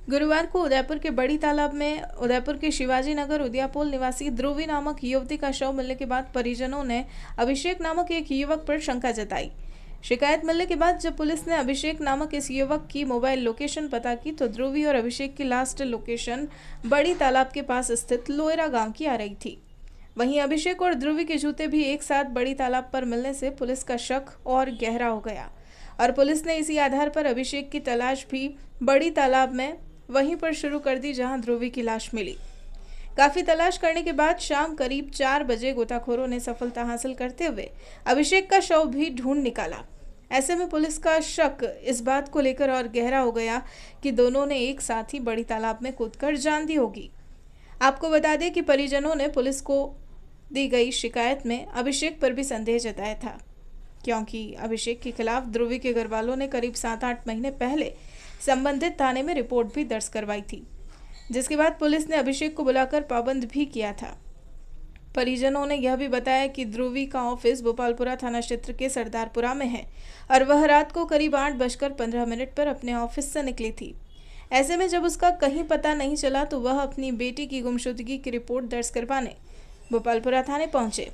गुरुवार को उदयपुर के बड़ी तालाब में उदयपुर के शिवाजी नगर उदयापुल निवासी ध्रुवी नामक युवती का शव मिलने के बाद परिजनों ने अभिषेक नामक एक युवक पर शंका जताई। शिकायत मिलने के बाद जब पुलिस ने अभिषेक नामक इस युवक की मोबाइल लोकेशन पता की तो ध्रुवी और अभिषेक की लास्ट लोकेशन बड़ी तालाब के पास स्थित लोयरा गांव की आ रही थी। वहीं अभिषेक और ध्रुवी के जूते भी एक साथ बड़ी तालाब पर मिलने से पुलिस का शक और गहरा हो गया और पुलिस ने इसी आधार पर अभिषेक की तलाश भी बड़ी तालाब में वहीं पर शुरू कर दी जहां ध्रुवी की लाश मिली। काफी तलाश करने के बाद शाम करीब 4 बजे गोताखोरों ने सफलता हासिल करते हुए अभिषेक का शव भी ढूंढ निकाला। ऐसे में पुलिस का शक इस बात को लेकर और गहरा हो गया कि दोनों ने एक साथ ही बड़ी तालाब में कूदकर जान दी होगी। आपको बता दें कि परिजनों ने पुलिस को दी गई शिकायत में अभिषेक पर भी संदेह जताया था, क्योंकि अभिषेक के खिलाफ ध्रुवी के घर वालों ने करीब 7-8 महीने पहले संबंधित थाने में रिपोर्ट भी दर्ज करवाई थी, जिसके बाद पुलिस ने अभिषेक को बुलाकर पाबंद भी किया था। परिजनों ने यह भी बताया कि ध्रुवी का ऑफिस भोपालपुरा थाना क्षेत्र के सरदारपुरा में है और वह रात को करीब 8:15 पर अपने ऑफिस से निकली थी। ऐसे में जब उसका कहीं पता नहीं चला तो वह अपनी बेटी की गुमशुदगी की रिपोर्ट दर्ज करवाने भोपालपुरा थाने पहुंचे,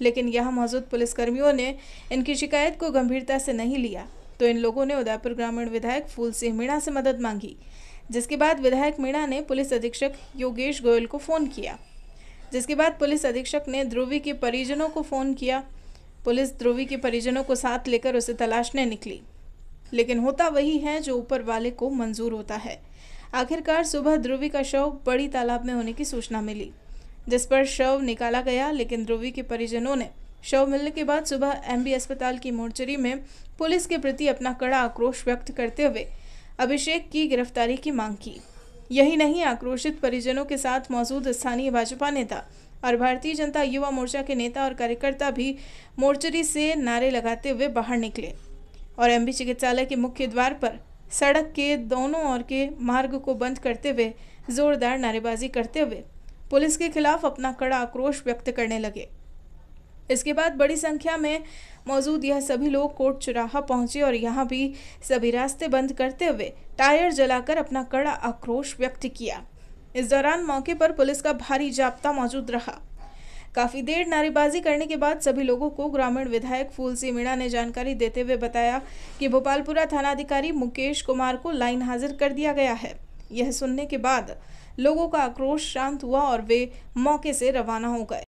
लेकिन यहाँ मौजूद पुलिसकर्मियों ने इनकी शिकायत को गंभीरता से नहीं लिया तो इन लोगों ने उदयपुर ग्रामीण विधायक फूल सिंह मीणा से मदद मांगी, जिसके बाद विधायक मीणा ने पुलिस अधीक्षक योगेश गोयल को फ़ोन किया, जिसके बाद पुलिस अधीक्षक ने ध्रुवी के परिजनों को फ़ोन किया। पुलिस ध्रुवी के परिजनों को साथ लेकर उसे तलाशने निकली, लेकिन होता वही है जो ऊपर वाले को मंजूर होता है। आखिरकार सुबह ध्रुवी का शव बड़ी तालाब में होने की सूचना मिली, जिस पर शव निकाला गया, लेकिन ध्रुवी के परिजनों ने शव मिलने के बाद सुबह एमबी अस्पताल की मोर्चरी में पुलिस के प्रति अपना कड़ा आक्रोश व्यक्त करते हुए अभिषेक की गिरफ्तारी की मांग की। यही नहीं, आक्रोशित परिजनों के साथ मौजूद स्थानीय भाजपा नेता और भारतीय जनता युवा मोर्चा के नेता और कार्यकर्ता भी मोर्चरी से नारे लगाते हुए बाहर निकले और एमबी चिकित्सालय के मुख्य द्वार पर सड़क के दोनों ओर के मार्ग को बंद करते हुए जोरदार नारेबाजी करते हुए पुलिस के खिलाफ अपना कड़ा आक्रोश व्यक्त करने लगे। इसके बाद बड़ी संख्या में मौजूद यह सभी लोग कोर्ट चौराहा पहुंचे और यहां भी सभी रास्ते बंद करते हुए टायर जलाकर अपना कड़ा आक्रोश व्यक्त किया। इस दौरान मौके पर पुलिस का भारी जाब्ता मौजूद रहा। काफी देर नारेबाजी करने के बाद सभी लोगों को ग्रामीण विधायक फूल सिंह मीणा ने जानकारी देते हुए बताया कि भोपालपुरा थानाधिकारी मुकेश कुमार को लाइन हाजिर कर दिया गया है। यह सुनने के बाद लोगों का आक्रोश शांत हुआ और वे मौके से रवाना हो गए।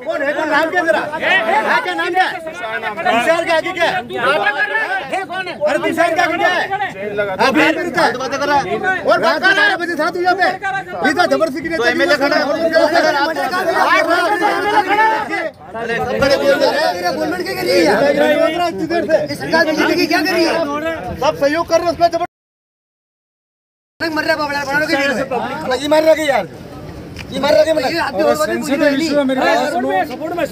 कौन है? नाम क्या तेरा? क्या नाम क्या? विशाल का आगे क्या? अरे विशाल का आगे क्या है? अभी बात कर रहा है और बात कर रहा है बजे था तू यहाँ पे इधर जबरदस्ती की एमएलए खड़ा है गवर्नमेंट क्या कर रही है? सरकार बीजेपी क्या कर रही है? सब सहयोग कर रहे हैं, उसमें मर रहा है बाबा लगी मार रहा यार, ये मार रहा है।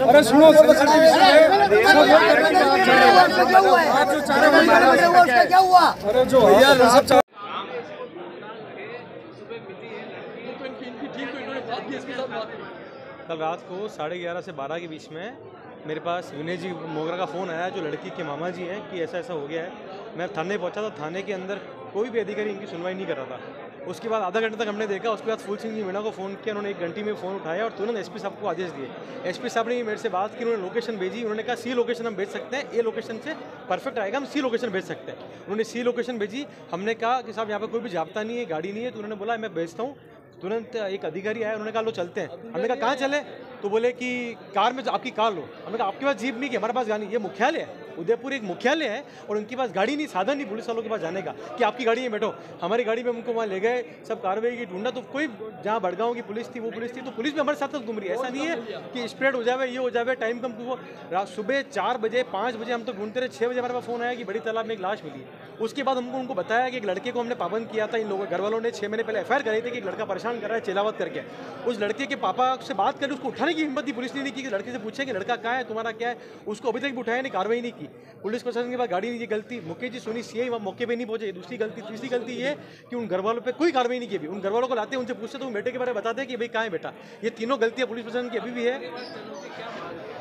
अरे सुनो क्या हुआ? अरे जो कल रात को 11:30 से 12 के बीच में मेरे पास विनय जी मोगरा का फ़ोन आया, जो लड़की के मामा जी हैं, कि ऐसा ऐसा हो गया है। मैं थाने पहुंचा तो थाने के अंदर कोई भी अधिकारी इनकी सुनवाई नहीं कर रहा था। उसके बाद आधा घंटे तक हमने देखा। उसके बाद फूल सिंह जी मीणा को फ़ोन किया, उन्होंने 1 घंटे में फ़ोन उठाया और तुरंत एसपी साहब को आदेश दिए। एसपी साहब ने मेरे से बात की, उन्होंने लोकेशन भेजी। उन्होंने कहा सी लोकेशन हम भेज सकते हैं, ए लोकेशन से परफेक्ट आएगा, हम सी लोकेशन भेज सकते हैं। उन्होंने सी लोकेशन भेजी। हमने कहा कि साहब यहाँ पर कोई भी जाब्ता नहीं है, गाड़ी नहीं है। तो उन्होंने बोला मैं भेजता हूँ। तुरंत एक अधिकारी आया, उन्होंने कहा लो चलते हैं। हमने कहा कहाँ चले? तो बोले कि कार में आपकी कार लो। हमने कहा आपके पास जीप नहीं, कि हमारे पास गाड़ी। ये मुख्यालय है, उदयपुर एक मुख्यालय है और उनके पास गाड़ी नहीं, साधन नहीं पुलिस वालों के पास जाने का कि आपकी गाड़ी में बैठो। हमारी गाड़ी में उनको वहाँ ले गए, सब कार्रवाई की, ढूंढा तो कोई, जहाँ बड़गांव की पुलिस थी वो पुलिस थी, तो पुलिस भी हमारे साथ साथ घूम रही है। ऐसा नहीं है कि स्प्रेड हो जाए, ये हो जाए, टाइम कम। वो सुबह 4 बजे 5 बजे हम तो ढूंढते रहे। 6 बजे हमारे पास फ़ोन आया कि बड़ी तालाब में एक लाश मिली। उसके बाद हमको उनको बताया कि एक लड़के को हमने पाबंद किया था। इन लोगों घर वालों ने 6 महीने पहले एफआईआर कराई थी कि एक लड़का परेशान कर रहा है चिल्लावत करके। उस लड़के के पापा से बात करी, उसको उठाने की हिम्मत दी पुलिस ने नहीं की। लड़के से पूछे कि लड़का कहाँ है, तुम्हारा क्या है। उसको अभी तक भी उठाया नहीं, कार्रवाई नहीं की। पुलिस प्रशासन के पास गाड़ी नहीं, ये गलती मुकेश जी सोनी सीआई वहाँ मौके पे नहीं पहुंचे, दूसरी गलती। तीसरी गलती ये कि उन घर वालों पे कोई कार्रवाई नहीं की। उन घर वालों को लाते, उनसे पूछते तो उन बेटे के बारे में बताते कि भाई कहाँ है बेटा। ये तीनों गलतियाँ पुलिस प्रशासन की अभी भी है।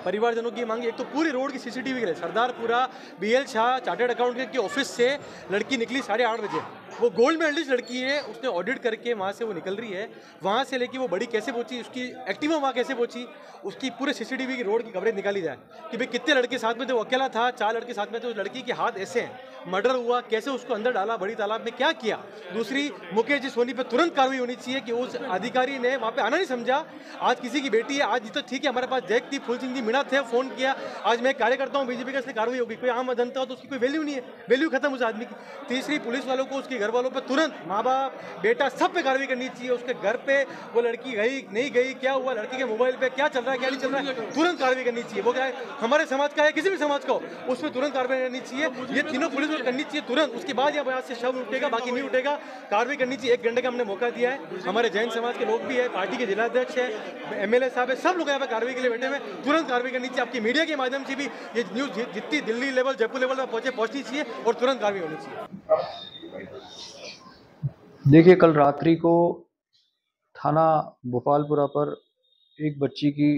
परिवारजनों की मांग, एक तो पूरी रोड की सीसीटीवी के Sardarpura BL Shah chartered accountant के ऑफिस से लड़की निकली 8:30 बजे। वो गोल्ड मेडलिस्ट लड़की है, उसने ऑडिट करके वहाँ से वो निकल रही है। वहाँ से लेके वो बड़ी कैसे पहुंची, उसकी एक्टिवा वहाँ कैसे पहुंची, उसकी पूरे सीसीटीवी की रोड की कवरेज निकाली जाए कि भाई कितने लड़के साथ में थे। वो अकेला था, 4 लड़के साथ में थे। उस लड़की के हाथ ऐसे हैं, मर्डर हुआ कैसे, उसको अंदर डाला बड़ी तालाब में, क्या किया। दूसरी, मुकेश जी सोनी पे तुरंत कार्रवाई होनी चाहिए कि उस अधिकारी ने वहाँ पे आना नहीं समझा। आज किसी की बेटी है, आज तो ठीक है हमारे पास जैक थी, फूल सिंह जी मीणा थे, फोन किया, आज मैं कार्यकर्ता हूँ बीजेपी का, इसलिए कार्रवाई होगी। कोई आम जनता हो तो उसकी कोई वैल्यू नहीं है, वैल्यू खत्म उस आदमी की। तीसरी, पुलिस वालों को उसके घर वालों पर तुरंत, माँ बाप बेटा सब पे कार्रवाई करनी चाहिए। उसके घर पे वो लड़की गई नहीं गई, क्या हुआ, लड़की के मोबाइल पे क्या चल रहा है क्या नहीं चल रहा है, तुरंत कार्रवाई करनी चाहिए। वो क्या है, हमारे समाज का है, किसी भी समाज का हो, उस पर तुरंत कार्रवाई करनी चाहिए। ये तीनों पुलिस को करनी चाहिए तुरंत। उसके बाद यहाँ से शव उठेगा, बाकी नहीं उठेगा। कार्रवाई करनी चाहिए। 1 घंटे का हमने मौका दिया है। हमारे जैन समाज के लोग भी है, पार्टी के जिलाध्यक्ष है, एमएलए साहब है, सब लोग यहाँ पे कार्रवाई के लिए बैठे हुए। तुरंत कार्रवाई करनी चाहिए। आपकी मीडिया के माध्यम से भी ये न्यूज़ जितनी दिल्ली लेवल जयपुर लेवल में पहुंचनी चाहिए और तुरंत कार्रवाई होनी चाहिए। देखिए, कल रात्रि को थाना भोपालपुरा पर एक बच्ची की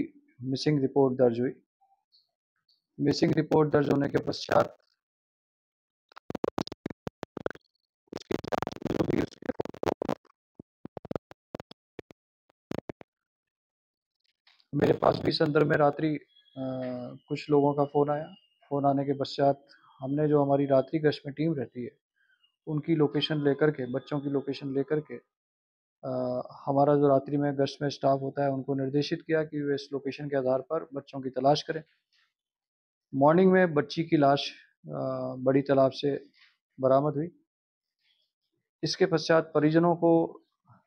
मिसिंग रिपोर्ट दर्ज हुई। मिसिंग रिपोर्ट दर्ज होने के पश्चात जो भी मेरे पास भी संदर्भ में रात्रि कुछ लोगों का फ़ोन आया। फ़ोन आने के पश्चात हमने जो हमारी रात्रि गश्त में टीम रहती है, उनकी लोकेशन लेकर के, बच्चों की लोकेशन लेकर के हमारा जो रात्रि में गश्त में स्टाफ होता है, उनको निर्देशित किया कि वे इस लोकेशन के आधार पर बच्चों की तलाश करें। मॉर्निंग में बच्ची की लाश बड़ी तालाब से बरामद हुई। इसके पश्चात परिजनों को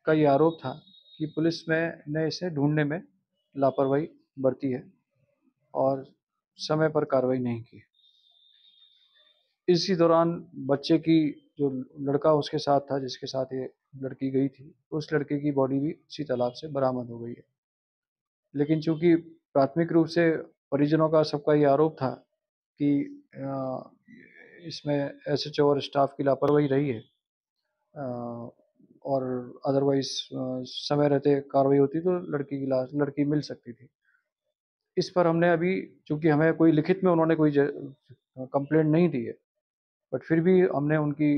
का ये आरोप था कि पुलिस ने इसे ढूंढने में लापरवाही बरती है और समय पर कार्रवाई नहीं की। इसी दौरान बच्चे की जो लड़का उसके साथ था, जिसके साथ ये लड़की गई थी, उस लड़के की बॉडी भी उसी तालाब से बरामद हो गई है। लेकिन चूंकि प्राथमिक रूप से परिजनों का सबका ये आरोप था कि इसमें एसएचओ और स्टाफ की लापरवाही रही है और अदरवाइज समय रहते कार्रवाई होती तो लड़की मिल सकती थी। इस पर हमने अभी, चूंकि हमें कोई लिखित में उन्होंने कोई कंप्लेंट नहीं दी है, बट फिर भी हमने उनकी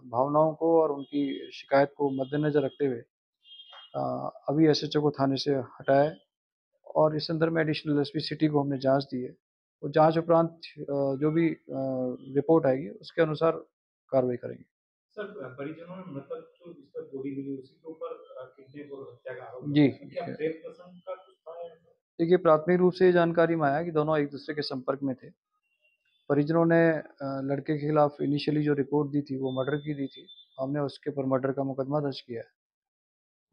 भावनाओं को और उनकी शिकायत को मद्देनज़र रखते हुए अभी एसएचओ को थाने से हटाया है और इस संदर्भ में एडिशनल एसपी सिटी को हमने जांच दी है। और जांच उपरांत जो भी रिपोर्ट आएगी उसके अनुसार कार्रवाई करेंगे। सर, परिजनों ने मृतक जो जिस पर गोली मिली उसी के ऊपर किडनैप और हत्या का आरोप जी, क्या प्रेम प्रसंग का कुछ था? देखिए, प्राथमिक रूप से ये जानकारी में आया कि दोनों एक दूसरे के संपर्क में थे। परिजनों ने लड़के के खिलाफ इनिशियली जो रिपोर्ट दी थी वो मर्डर की दी थी। हमने उसके ऊपर मर्डर का मुकदमा दर्ज किया है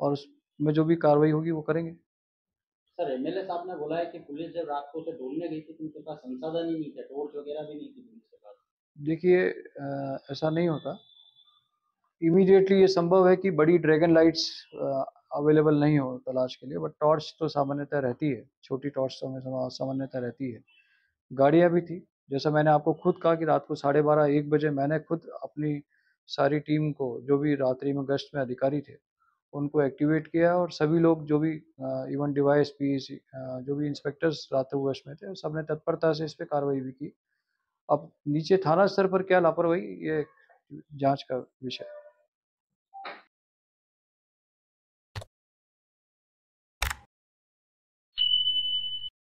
और उसमें जो भी कार्रवाई होगी वो करेंगे। सर, एमएलए साहब ने बोला है कि पुलिस जब रात को उसे ढूंढने गई थी तो उनके पास संसाधन ही नहीं थे, टॉर्च वगैरह भी नहीं थी पुलिस के पास। देखिए, ऐसा नहीं होता। इमीडिएटली ये संभव है कि बड़ी ड्रैगन लाइट्स अवेलेबल नहीं हो तलाश के लिए, बट टॉर्च तो सामान्यतः रहती है, छोटी टॉर्च तो सामान्यतः रहती है। गाड़ियाँ भी थी, जैसा मैंने आपको खुद कहा कि रात को 12:30-1 बजे मैंने खुद अपनी सारी टीम को, जो भी रात्रि में गश्त में अधिकारी थे, उनको एक्टिवेट किया और सभी लोग जो भी इवन डिवाइस पीस जो भी इंस्पेक्टर्स रात्रि गश्त में थे, सबने तत्परता से इस पे कार्रवाई भी की। अब नीचे थाना स्तर पर क्या लापरवाही, ये जांच का विषय है।